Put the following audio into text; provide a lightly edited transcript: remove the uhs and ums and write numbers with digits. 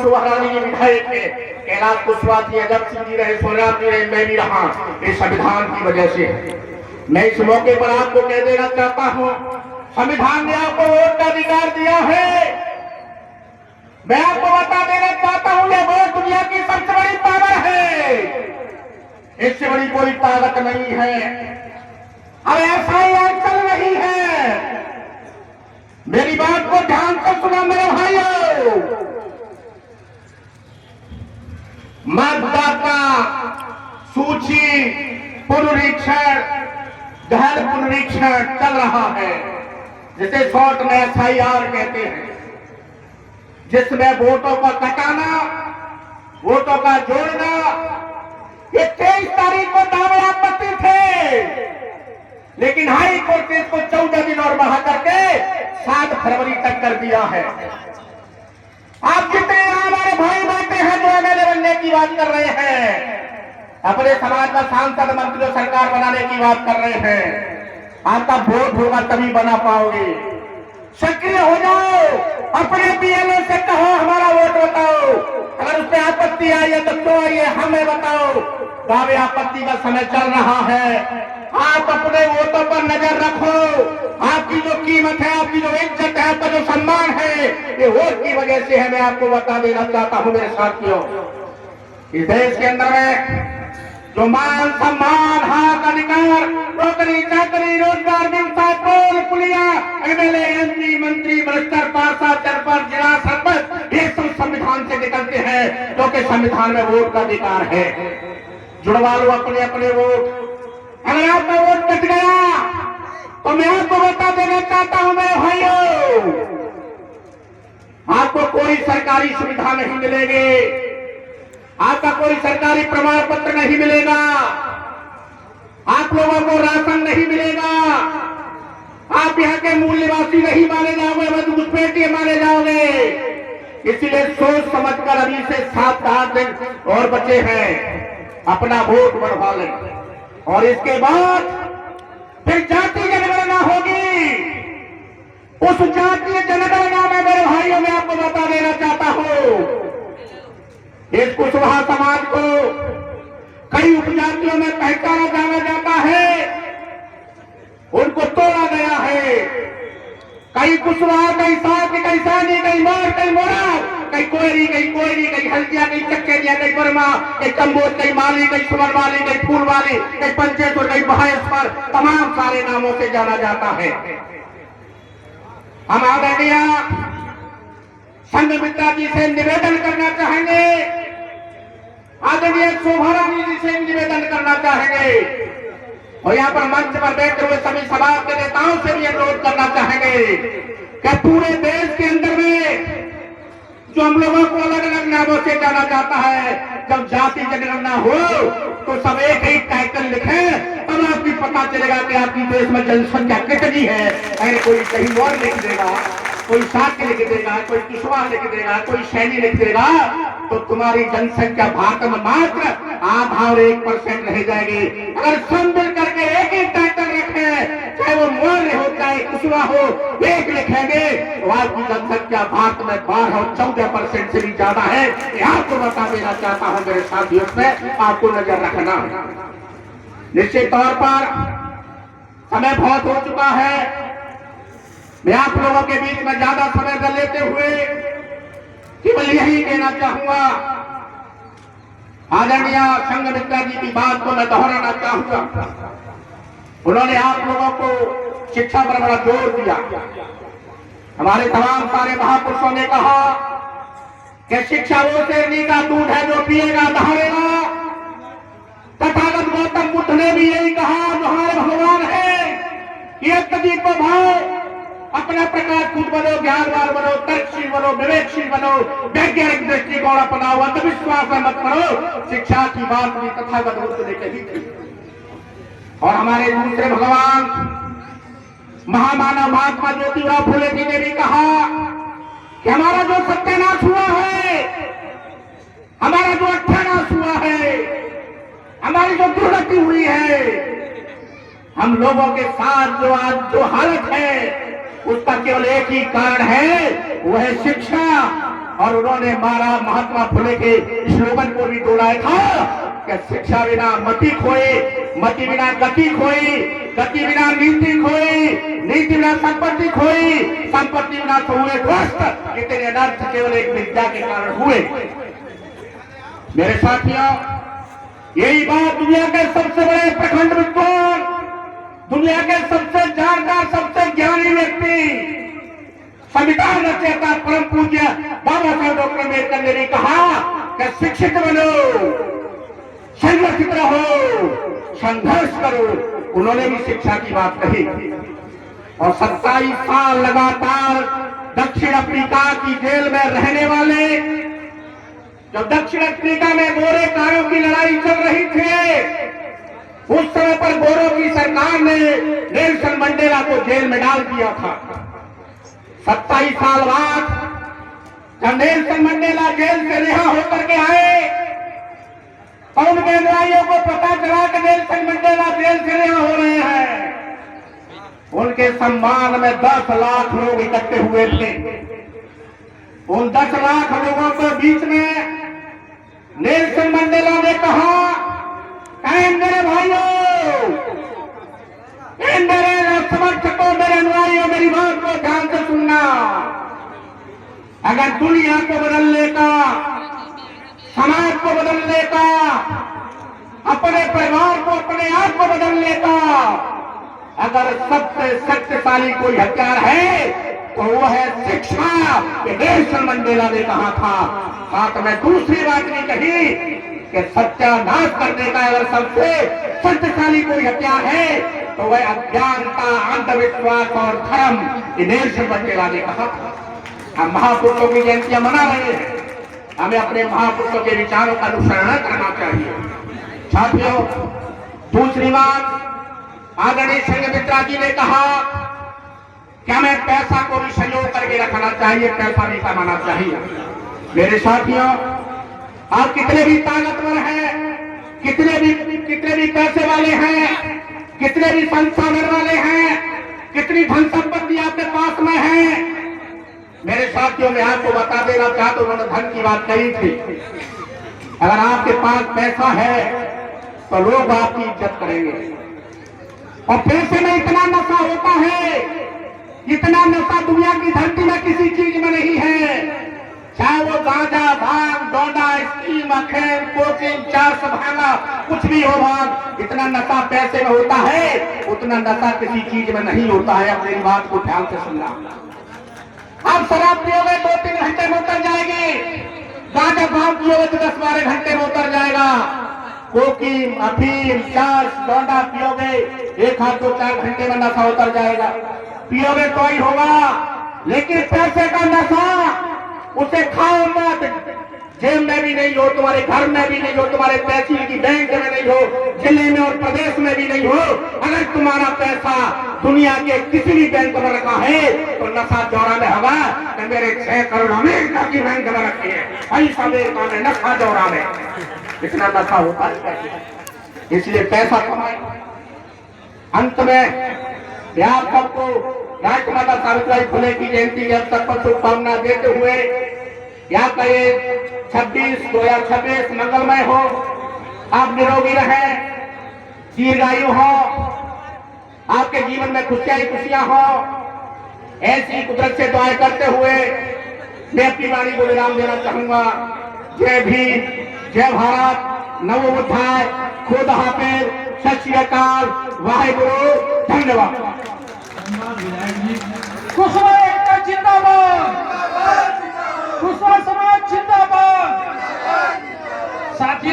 कुशवाहा जी विधायक थे, कैलाश कुशवाहा जी, अजब सिंह जी रहे, सोनिया जी रहे, मैं भी रहा, इस संविधान की वजह से। मैं इस मौके पर आपको कह देना चाहता हूं, संविधान ने आपको वोट का अधिकार दिया है। मैं आपको बता देना चाहता हूं, यह वोट दुनिया की सबसे बड़ी पावर है, इससे बड़ी कोई ताकत नहीं है। अब एफआईआर चल रही है, मेरी बात को ध्यान से सुना मेरे भाइयों। मतदाता सूची पुनरीक्षण, गहन पुनरीक्षण चल रहा है, जिसे शॉर्ट में एफआईआर कहते हैं, जिसमें वोटों का कटाना, वोटों का जोड़ना, ये 23 तारीख को दावे आपत्ति थे, लेकिन हाई कोर्ट ने इसको 14 दिन और बढ़ा करके 7 फरवरी तक कर दिया है। आप जितने हमारे भाई बैठे हैं जो एमएलए बनने की बात कर रहे हैं, अपने समाज का सांसद मंत्री सरकार बनाने की बात कर रहे हैं, आपका वोट होगा तभी बना पाओगे। सक्रिय हो जाओ, अपने बीएलओ से कहो हमारा वोट बताओ, अगर उसमें आपत्ति आई है तो क्यों आई है हमें बताओ। दावे आपत्ति का समय चल रहा है, आप अपने वोटों पर नजर रखो। आपकी जो कीमत है, आपकी जो इज्जत है, आपका जो सम्मान है, ये वोट की वजह से है। मैं आपको बता देना चाहता हूं मेरे साथियों, इस देश के अंदर में जो मान सम्मान, हक, अधिकार, नौकरी चाकरी, रोजगार मिलता, टोल पुलिया, एमएलए, एमपी, मंत्री, मिनिस्टर, पार्षद, सरपंच, जिला सरपंच, ये सब संविधान से निकलते हैं, क्योंकि संविधान में वोट का अधिकार है। जुड़वा लो अपने अपने वोट। अगर आपका वोट कट गया तो मैं आपको बता देना चाहता हूं मेरे भाइयों, आपको कोई सरकारी सुविधा नहीं मिलेगी, आपका कोई सरकारी प्रमाण पत्र नहीं मिलेगा, आप लोगों को राशन नहीं मिलेगा, आप यहाँ के मूल निवासी नहीं माने जाओगे, बस घुसपैठिए माने जाओगे। इसलिए सोच समझकर अभी से 7-8 दिन और बचे हैं, अपना वोट बढ़वा लें, और इसके बाद फिर जातीय जनगणना होगी। उस जातीय जनगणना में मेरे भाइयों मैं आपको बता देना चाहता हूं, इस कुशवाहा समाज को कई उपजातियों में पहचाना जाना जाता है, उनको तोड़ा गया है। कई कुशवाहा, कई साथी, कई सानी, कई मोर, कई मोरा, कई कोयरी, कई हल्दिया, कई चक्केरिया, कई बर्मा, कई कम्बोज, कई माली, कई सुमन वाली, कई फूल वाली, कई पंचेश्वर, कई महेश्वर, तमाम सारे नामों से जाना जाता है। हम आदरणीय संघमित्रा जी से निवेदन करना चाहेंगे, आदरणीय शोभा रानी जी से निवेदन करना चाहेंगे, और यहाँ पर मंच पर बैठे हुए सभी सभा के नेताओं से भी अनुरोध करना चाहेंगे कि पूरे देश के अंदर में जो हम लोगों को अलग अलग नामों से जाना जाता है, जब जाति जनगणना हो तो सब एक ही टाइटल लिखे, तब आपको पता चलेगा कि आपकी देश में जनसंख्या कितनी है। अगर कोई कहीं और लिख देगा, कोई साथी लिख देगा, कोई कुशवाहा लिख देगा, कोई सैनी लिख देगा, तो तुम्हारी जनसंख्या भारत में मात्र आधा और 1% रह जाएगी। अगर सब मिल करके एक ही टाइटल रखे, चाहे वो मौर्य हो चाहे कुशवाहा हो, एक लिखेंगे तो आपकी जनसंख्या भारत में 12 और 14% से भी ज्यादा है। आपको बता देना चाहता हूं मेरे साथियों, में आपको नजर रखना। निश्चित तौर पर समय बहुत हो चुका है, मैं आप लोगों के बीच में ज्यादा समय न लेते हुए केवल यही कहना चाहूंगा, आदरणीय संघमित्रा जी की बात को मैं दोहराना चाहूंगा। उन्होंने आप लोगों को शिक्षा पर बड़ा जोर दिया। हमारे तमाम सारे महापुरुषों ने कहा कि शिक्षा वो शेरनी का दूध है जो पिएगा दहाड़ेगा। तथागत गौतम बुद्ध ने भी यही कहा, जो हमारे भगवान है, कि अत्यधिक भाव अपना प्रकाश खुद बनो, ज्ञानवान बनो, तर्कशील बनो, विवेकशील बनो, वैज्ञानिक दृष्टिकोण अपनाओ, अंधविश्वास मत करो। शिक्षा की बात भी तथागत बुद्ध ने कही थी। और हमारे दूसरे भगवान महामानव महात्मा ज्योतिराव फुले जी ने भी कहा कि हमारा जो सत्यानाश हुआ है, हमारा जो अट्ठानाश हुआ है, हमारी जो दुर्गति हुई है, हम लोगों के साथ जो आज जो हालत है, उसका केवल एक ही कारण है, वह है शिक्षा। और उन्होंने मारा महात्मा फुले के स्लोगन को भी दोहराया था कि शिक्षा बिना मति खोई, मति बिना गति खोई, गति बिना नीति खोई, नीति बिना संपत्ति खोई, संपत्ति बिना तो हुए ध्वस्त। इतने अनर्थ केवल एक विद्या के कारण हुए। मेरे साथियों, यही बात दुनिया के सबसे बड़े प्रखंड विद्वान, दुनिया के सबसे जानकार, सबसे ज्ञानी व्यक्ति, संविधान रचयिता परम पूज्य बाबा साहेब डॉक्टर अम्बेडकर ने भी कहा कि शिक्षित बनो, संगठित रहो, संघर्ष करो। उन्होंने भी शिक्षा की बात कही। और 27 साल लगातार दक्षिण अफ्रीका की जेल में रहने वाले, जब दक्षिण अफ्रीका में गोरे कारों की लड़ाई चल रही थी, उस समय पर गोरों की सरकार ने नेल्सन मंडेला को जेल में डाल दिया था। 27 साल बाद जब नेल्सन मंडेला जेल से रिहा होकर के आए, और उनके अनुयायियों को पता चला कि नेल्सन मंडेला जेल से रिहा हो रहे हैं, उनके सम्मान में 10 लाख लोग इकट्ठे हुए थे। उन 10 लाख लोगों के बीच में नेल्सन मंडेला ने कहा, मेरे भाइयों, मेरे समर्थकों, मेरे अनुयायियों, मेरी बात को ध्यान से सुनना। अगर दुनिया को बदलने का, समाज को बदलने का, अपने परिवार को, अपने आप को बदलने का अगर सबसे शक्तिशाली कोई हथियार है तो वो है शिक्षा। नेल्सन मंडेला ने कहा था। साथ में दूसरी बात भी कही कि सत्यानाश करने का अगर सबसे शक्तिशाली कोई हथियार है तो वह अज्ञानता, अंधविश्वास और धर्म। नेल्सन मंडेला ने कहा था। हम महापुरुषों की जयंतियां मना रहे हैं, हमें अपने महापुरुषों के विचारों का अनुसरण करना चाहिए। साथियों, दूसरी बात, आदरणीय संघमित्रा जी ने कहा कि हमें पैसा को भी संयोग करके रखना चाहिए, पैसा भी कमाना चाहिए। मेरे साथियों, आप कितने भी ताकतवर हैं, कितने भी पैसे वाले हैं, कितने भी संसाधन वाले हैं, कितनी धन संपत्ति आपके पास में है, मेरे साथियों, मैं आपको बता देना चाहता हूं, उन्होंने धन की बात कही थी। अगर आपके पास पैसा है तो लोग आपकी इज्जत करेंगे। और पैसे में इतना नशा होता है, इतना नशा दुनिया की धरती में किसी चीज में नहीं है। चाहे वो गांजा, भांग, डोडा, स्कीम, अफीम, कोकीन, चरस, भांगा, कुछ भी हो भाग, इतना नशा पैसे में होता है, उतना नशा किसी चीज में नहीं होता है। अपनी बात को ध्यान से सुनना। आप शराब पियोगे 2-3 घंटे में उतर जाएगी, गांजा भांग पियोगे तो 10-12 घंटे में उतर जाएगा। कोकीन, अफीम, चरस, डोडा पियोगे 1-2-4 घंटे में नशा उतर जाएगा। पियोगे तो ही होगा, लेकिन पैसे का नशा, उसे खाओ मत। जेब में भी नहीं हो, तुम्हारे घर में भी नहीं हो, तुम्हारे तहसील की बैंक में नहीं हो, जिले में और प्रदेश में भी नहीं हो। अगर तुम्हारा पैसा दुनिया के किसी भी बैंक में रखा है तो नशा दौरा में होगा। तो मेरे 6 करोड़ अमेरिका की बैंक में रखी है, पैसा अमेरिका में, नशा दौरा में, इतना नशा होता है। इसलिए पैसा कमाए। अंत में आप सबको राजमाता सावित्रीबाई फुले की जयंती के अवसर पर शुभकामना देते हुए यहाँ का ये 2026 मंगलमय हो, आप निरोगी रहे, दीर्घायु हो, आपके जीवन में खुशियां ही खुशियां हो। ऐसी कुदरत से दुआएं करते हुए मैं अपनी वाणी को विराम देना चाहूंगा। जय भीम, जय भारत, नमो बुद्धाय, खुदा हाफिज, सत श्री अकाल, वाहेगुरु, धन्यवाद।